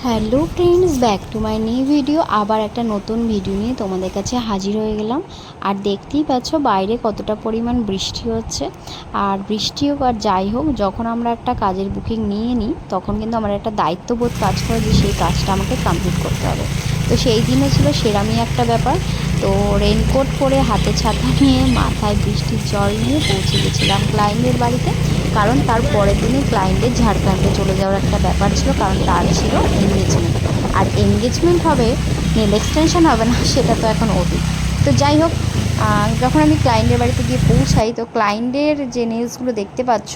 Hello friends, back to my new video. আবার একটা নতুন ভিডিও নিয়ে তোমাদের কাছে হাজির হয়ে গেলাম। আর দেখতেই পাচ্ছ বাইরে কতটা পরিমাণ বৃষ্টি হচ্ছে। আর বৃষ্টি হোক আর যাই হোক, যখন আমরা একটা কাজের বুকিং নিয়ে নিই তখন কিন্তু আমার একটা দায়িত্ববোধ কাজ করে যে সেই কাজটা আমাকে কমপ্লিট করতে হবে। তো সেই দিনও ছিল সেরামই একটা ব্যাপার। তো রেনকোট পরে, হাতে ছাতা নিয়ে, মাথায় বৃষ্টির জল নিয়ে পৌঁছে গেছিলাম ক্লায়েন্টের বাড়িতে। কারণ তার পরের দিনে ক্লায়েন্টের ঝাড়খণ্ডে চলে যাওয়ার একটা ব্যাপার ছিল, কারণ তার ছিল এনগেজমেন্ট। আর এনগেজমেন্ট হবে, নেল এক্সটেনশন হবে না, সেটা তো এখন অতীত। তো যাই হোক, যখন আমি ক্লায়েন্টের বাড়িতে গিয়ে পৌঁছাই তো ক্লায়েন্টের যে নেলসগুলো দেখতে পাচ্ছ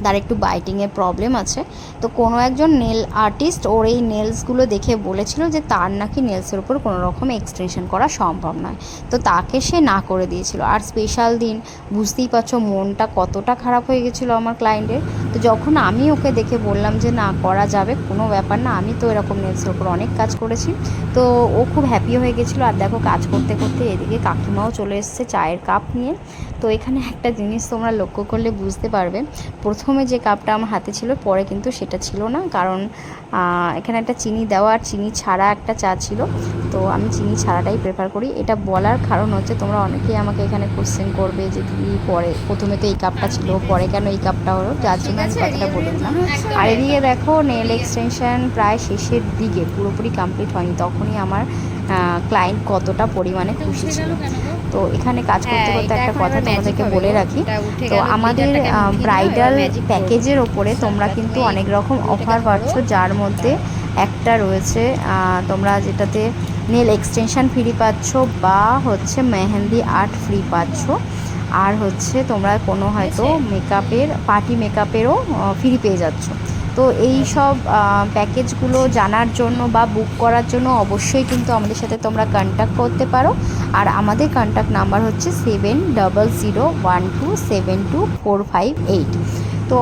তার একটু বাইটিংয়ের প্রবলেম আছে। তো কোনো একজন নেল আর্টিস্ট ওর এই নেলসগুলো দেখে বলেছিল যে তার নাকি নেলসের উপর কোনো রকম এক্সটেনশন করা সম্ভব নয়। তো তাকে সে না করে দিয়েছিল। আর স্পেশাল দিন, বুঝতেই পারছো মনটা কতটা খারাপ হয়ে গেছিলো আমার ক্লায়েন্টের। তো যখন আমি ওকে দেখে বললাম যে না, করা যাবে, কোনো ব্যাপার না, আমি তো এরকম নেলসের উপর অনেক কাজ করেছি, তো ও খুব হ্যাপি হয়ে গেছিলো। আর দেখো, কাজ করতে করতে এদিকে কাকিমাও চলে এসেছে চায়ের কাপ নিয়ে। তো এখানে একটা জিনিস তোমরা লক্ষ্য করলে বুঝতে পারবে, প্রথমে যে কাপটা আমার হাতে ছিল পরে কিন্তু সেটা ছিল না, কারণ এখানে একটা চিনি দেওয়া আর চিনি ছাড়া একটা চা ছিল। তো আমি চিনি ছাড়াটাই প্রেফার করি। এটা বলার কারণ হচ্ছে, তোমরা অনেকেই আমাকে এখানে কোশ্চেন করবে যে দিদি পরে, প্রথমে তো এই কাপটা ছিল, পরে কেন এই কাপটা হলো, যার জন্য আমি কথাটা বলে দিলাম। আর এদিকে দেখো, নেল এক্সটেনশন প্রায় শেষের দিকে, পুরোপুরি কমপ্লিট হয়নি, তখনই আমার ক্লায়েন্ট কতটা পরিমাণে খুশি ছিল। তো এখানে কাজ করতে করতে একটা কথা তোমাদেরকে বলে রাখি, তো আমাদের ব্রাইডাল প্যাকেজের ওপরে তোমরা কিন্তু অনেক রকম অফার পাচ্ছ, যার মধ্যে একটা রয়েছে তোমরা যেটাতে নেল এক্সটেনশন ফ্রি পাচ্ছ, বা হচ্ছে মেহেন্দি আর্ট ফ্রি পাচ্ছ, আর হচ্ছে তোমরা কোনো হয়তো মেকআপের, পার্টি মেকআপেরও ফ্রি পেয়ে যাচ্ছ। তো এই সব প্যাকেজগুলো জানার জন্য বা বুক করার জন্য অবশ্যই কিন্তু আমাদের সাথে তোমরা কন্ট্যাক্ট করতে পারো। আর আমাদের কন্ট্যাক্ট নাম্বার হচ্ছে 7001272458। তো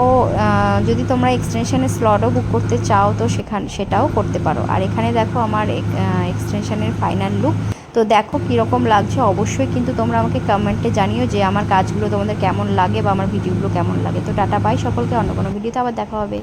যদি তোমরা এক্সটেনশনের স্লটও বুক করতে চাও তো সেটাও করতে পারো। আর এখানে দেখো আমার এক্সটেনশনের ফাইনাল লুক। তো দেখো কীরকম লাগছে, অবশ্যই কিন্তু তোমরা আমাকে কমেন্টে জানিও যে আমার কাজগুলো তোমাদের কেমন লাগে বা আমার ভিডিওগুলো কেমন লাগে। তো টাটা বাই সকলকে, অন্য কোনো ভিডিওতে আবার দেখা হবে।